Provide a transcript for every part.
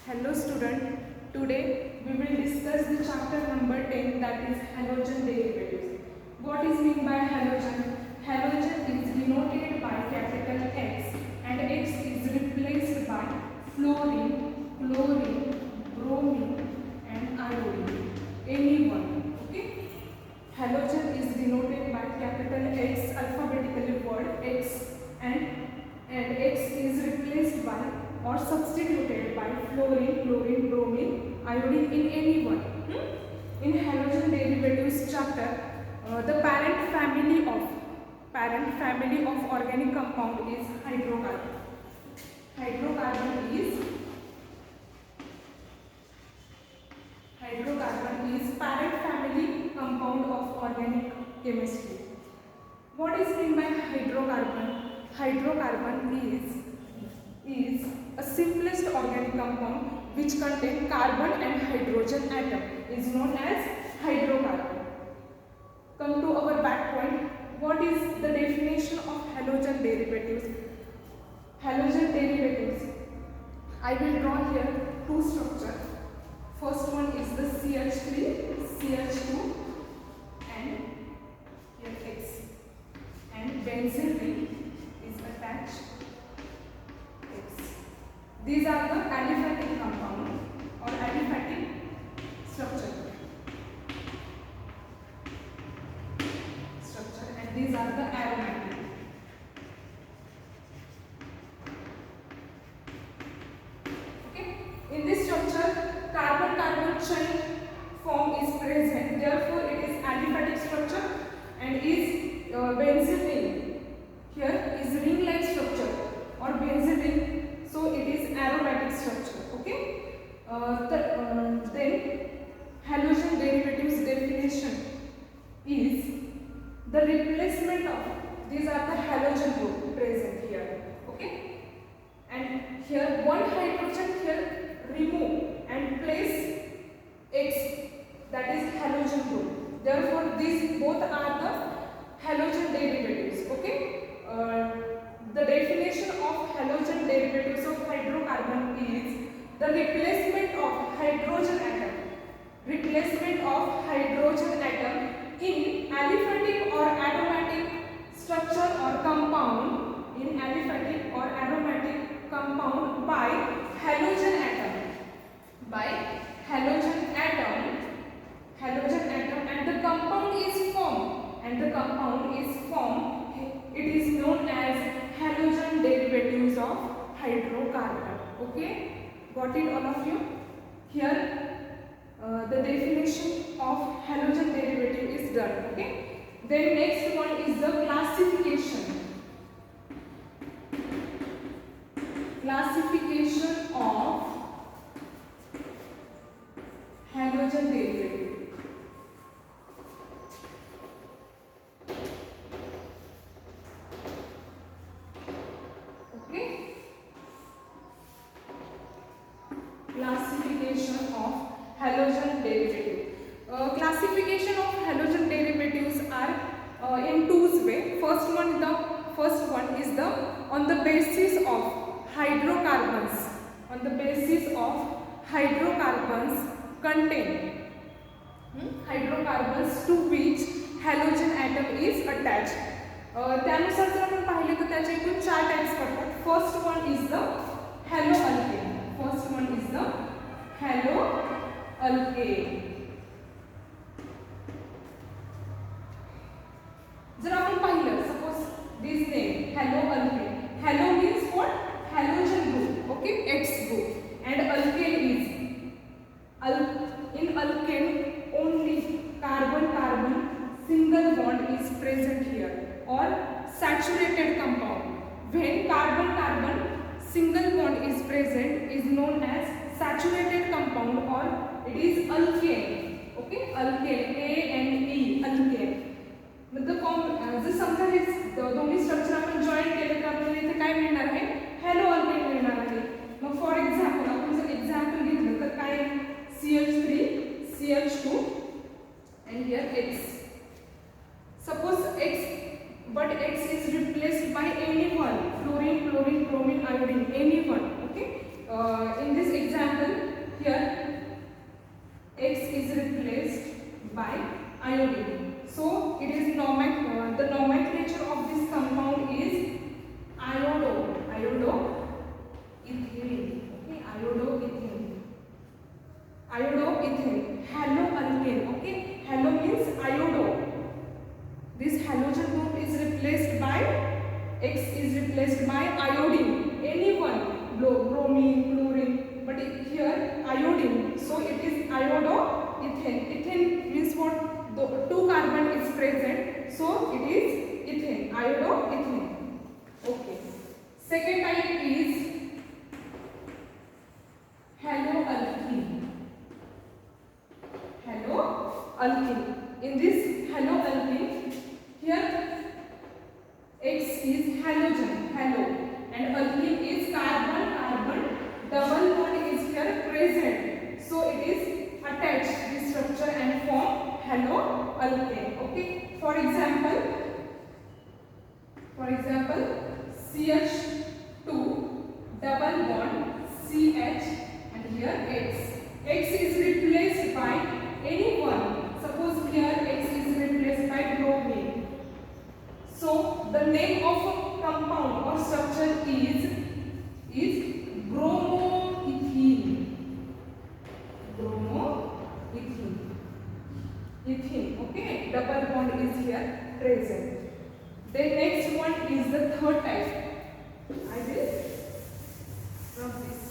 Hello student, today we will discuss the chapter number 10, that is halogen derivatives. What is meant by halogen? Halogen is denoted by capital X and X is replaced by fluorine, chlorine, bromine and iodine. Any one. Okay? Halogen is denoted by capital X, alphabetically word X, and X is replaced by or substituted by fluorine, chlorine, bromine, iodine in any one. In halogen derivatives chapter, the parent family of organic compound is hydrocarbon. Hydrocarbon is parent family compound of organic chemistry. What is meant by hydrocarbon? Hydrocarbon is a simplest organic compound which contains carbon and hydrogen atom, is known as hydrocarbon. Come to our back point. What is the definition of halogen derivatives? Halogen derivatives, I will draw here two structures. First one is the CH3, CH2 and here X, and benzene ring is attached. These are the aliphatic compound or aliphatic structure, and these are the aromatic. Okay, in this structure, carbon-carbon chain form is present. Therefore, it is aliphatic structure and is benzene ring. Here is ring-like structure or benzene ring. So it is aromatic structure. Okay. Then halogen derivatives definition is the replacement of, these are the halogen group present here. Okay. And here one hydrogen here remove and place X, that is halogen group. Therefore these both are the halogen derivatives. Okay. The definition of halogen derivatives of hydrocarbon is the replacement of hydrogen atom in aliphatic or aromatic structure or compound, by halogen atom, and the compound is formed. It is known as halogen derivatives of hydrocarbon. Okay, got it all of you? Here the definition of halogen derivative is done. Okay, then next one is the classification of halogen derivative. Classification of halogen derivatives are in two ways. First one is the on the basis of hydrocarbons. Contain hydrocarbons to which halogen atom is attached. त्यानुसार जर आपण पाहिले तर त्याचे एकूण 4 types पडतात. First one is the haloalkane. जर आपण पाहिलं, suppose this name haloalkane. Halo means what? Halogen group. Okay, X group, and alkane is in alkane only carbon single bond is present here, or saturated compound. When carbon single bond is present is known as saturated compound, or it is alkane. Okay, alkane, ANE, alkane. जर समजा हे दोन्ही structure आपण join केले तर आपल्याला इथे काय मिळणार आहे? हॅलो अल्केन मिळणार आहे. मग फॉर एक्झाम्पल आपण जर एक्झाम्पल घेतलं तर काय? CH3, CH2 and here X. Suppose X is replaced by any one, fluorine, chlorine, bromine, iodine, any one. Okay. In this example, iodoethane. Okay, iodoethane. Iodoethane. Haloalkane. Okay, halo means iodo. This halogen group is replaced by X is replaced by iodine. Anyone, bromine, chlorine, but here iodine. So it is iodoethane. Ethane means what? The two carbon is present. So it is ethane. Iodoethane. Okay. Second type is haloalkene. Haloalkene. In this haloalkene, here X is halogen, halo, and alkene is carbon, double bond is here present. So it is attached this structure and form haloalkane. Okay. For example, CH2 double bond CH and here X. X is replaced by anyone. Suppose here X is replaced by bromine. So the name of a compound or structure is bromoethene. Ethene. Okay, double bond is here present. Then next one is the third type. I will rub this.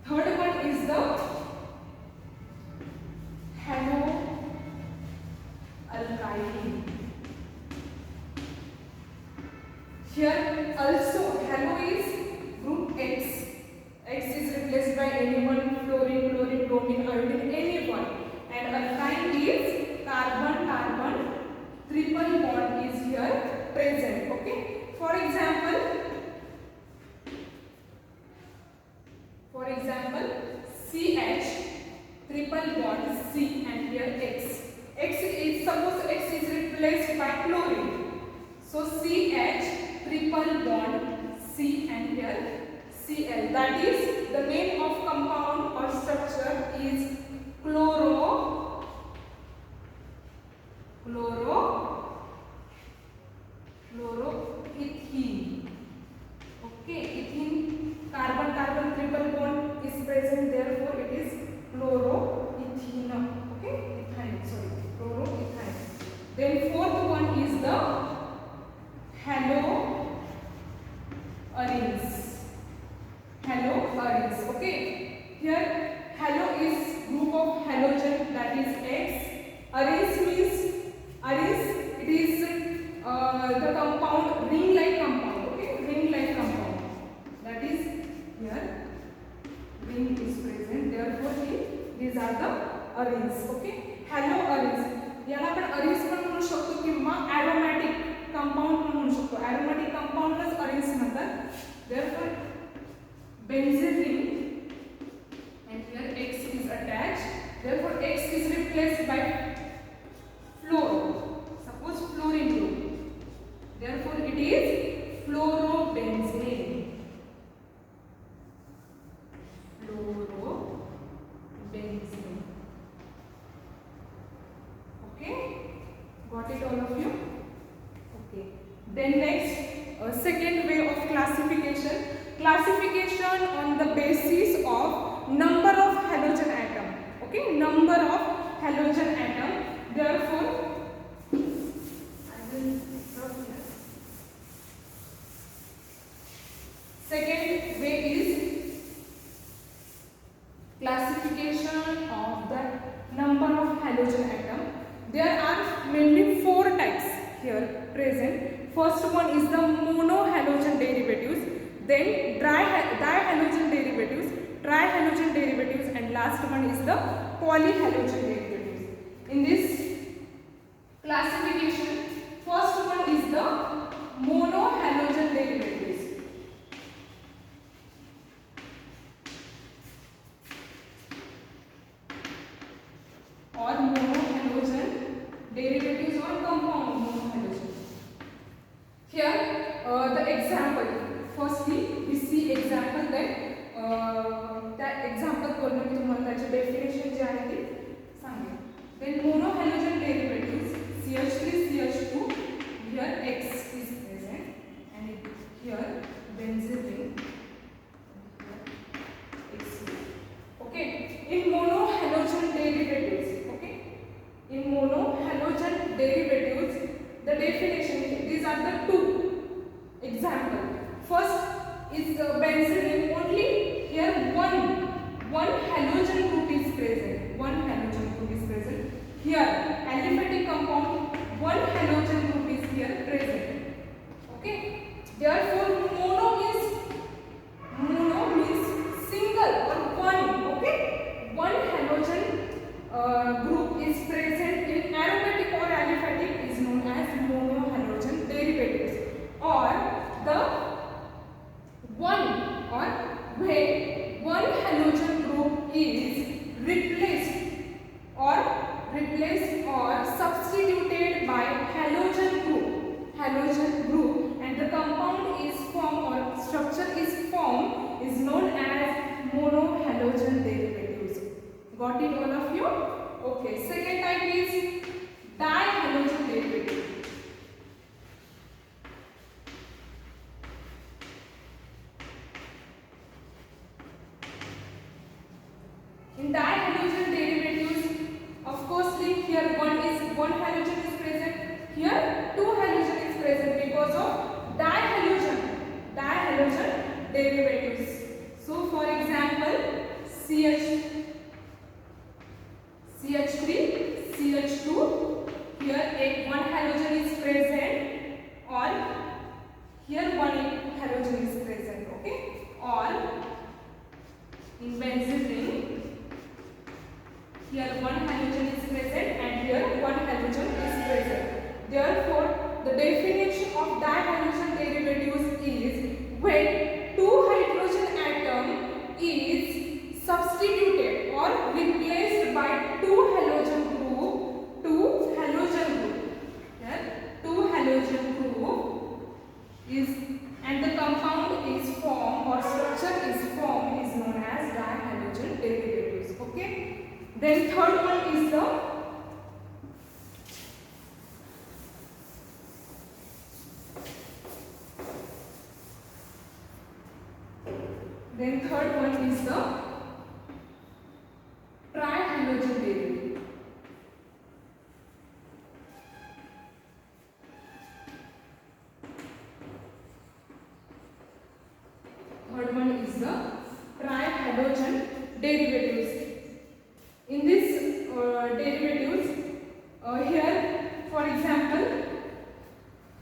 Third one is the haloalkyne. Here also halo is group X. X is replaced by anyone, fluorine, bromine, iodine, anyone. And alkyne is carbon, triple bond is here present. Okay. For example, CH triple bond C and here X. Suppose X is replaced by chlorine. So CH triple bond C and here Cl. That is the name of compound or structure is chloroethene. Okay, ethene, carbon triple bond is present, therefore it is chloroethene. Okay, chloroethane. Then fourth one is the haloarenes. Okay, here halo is group of halogen, that is X. Arenes means it is the compound ring-like compound. Okay, ring-like compound. That is here ring is present. Therefore, these are the arenes. Okay, haloarenes. याला आपण arenes पण म्हणू शकतो किंवा aromatic compound पण म्हणू शकतो. Aromatic compound लाच arenes म्हणतात. Therefore, benzene ring and here X is attached. Therefore, X is replaced by fluoro. Suppose fluorine group. Therefore, it is fluorobenzene. Okay, got it all of you? Okay. Then next, second way of classification on the basis of number of halogen atom. Okay, number of halogen atom. Therefore, I will drop here. Second way is classification of the number of halogen atom. There are mainly four types here present. First one is the monohalogen derivatives, then dihalogen derivatives, trihalogen derivatives, and last one is the polyhalogen derivatives. In this classification, first one is the monohalogen derivatives. Or monohalogen derivatives or compound monohalogen. Here the example. Firstly, we see example, then that example करून मी तुम्हाला त्याची definition जी आहे ती सांगेन. Then monohalogen derivatives CH3 CH2 here X is present. here aliphatic compound, one halogen group is here present. Okay, therefore mono means single or one. Okay, one halogen group is present in aromatic or aliphatic is known as monohalogen derivatives, or the one or when one halogen group is replaced or substituted by halogen group and the compound is formed or structure is formed is known as monohalogen derivatives. Got it all of you? Okay, second type is dihalogen derivative. In dihalogen derivatives, of course, here one halogen is present, here two halogen is present because of dihalogen derivatives. So, for example, CH3, CH2, here one halogen is present, or here one halogen is present. Okay, or in benzene ring, here one halogen is present and here one halogen is present. Therefore, the definition of dihalogen derivatives is when two hydrogen atom is substituted or replaced by two halogen group. Here two halogen group is and the compound is formed or structure is formed is known as dihalogen derivatives. Okay. Then third one is the trihalogen derivative. Third one is the trihalogen derivatives. In this derivatives, here for example,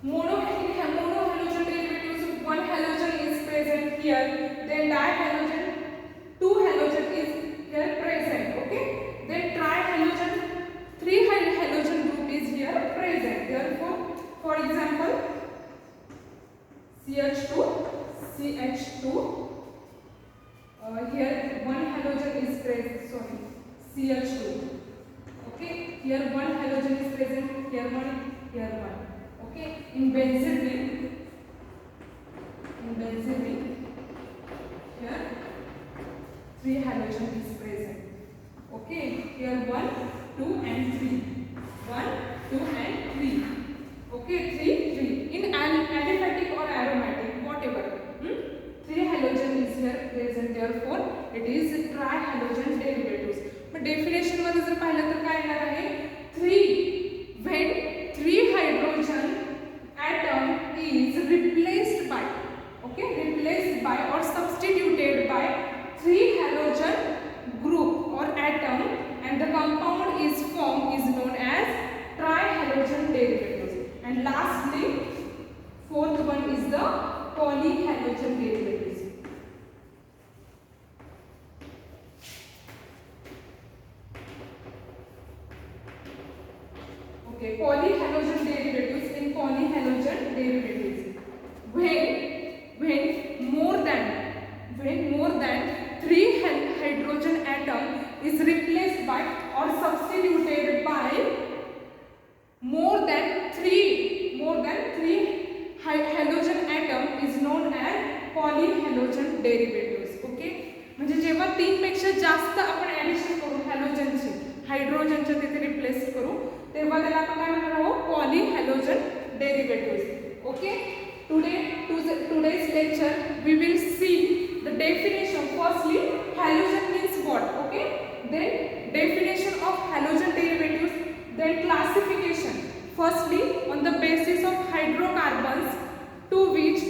monohalogen derivatives, one halogen is present here, then dihalogen, two halogen is here present. Okay, then trihalogen, three halogen group is here present. Therefore, for example, CH2, here one halogen is present. Sorry, CH2. Okay, here one halogen is present, here one. Okay, in benzene ring, here three halogen is present. Okay, here 1, 2 and 3. 1, 2 and 3. Okay, 3. In aliphatic or aromatic, whatever. 3 halogen is here present. Therefore, it is trihalogen derivatives. But definition मध्ये जर पाहिलं तर काय येणार आहे? 3 when 3 hydrogen atom is replaced by or substituted by 3 halogen group or atom and the compound is formed is known as trihalogen derivatives. And lastly, fourth one is the polyhalogen derivatives. Okay, polyhalogen derivatives. In polyhalogen derivatives, when more than 3 hydrogen atom is replaced by or substituted by more than 3 halogen atom is known as polyhalogen derivatives. Okay, म्हणजे जेव्हा 3 पेक्षा जास्त आपण addition करू हॅलोजनची, हायड्रोजनच्या तिथे replace करू, तेव्हा त्याला आपण काय म्हणणार आहोत? Polyhalogen derivatives. Okay, today's lecture we will see the definition. Firstly, halogen means what? Okay, then definition of halogen derivatives, then classification. Firstly, on the basis of hydrocarbons to which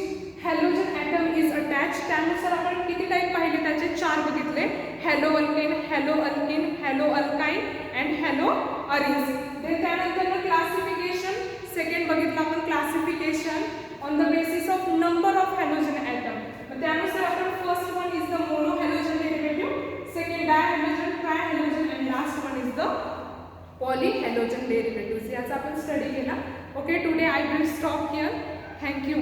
halogen atom is attached. त्यानुसार आपण किती type पाहिले? त्याचे 4 बघितले: halo alkane, halo alkene, halo alkyne and halo arene. Then त्यानंतर classification, second बघितलं आपण classification on the basis of number of halogen atom. मग त्यानुसार आपण first one is the mono halogen derivative, second dihalogen, trihalogen and last one is the polyhalogen derivative. याचा आपण study केला. Okay, today I will stop here. Thank you.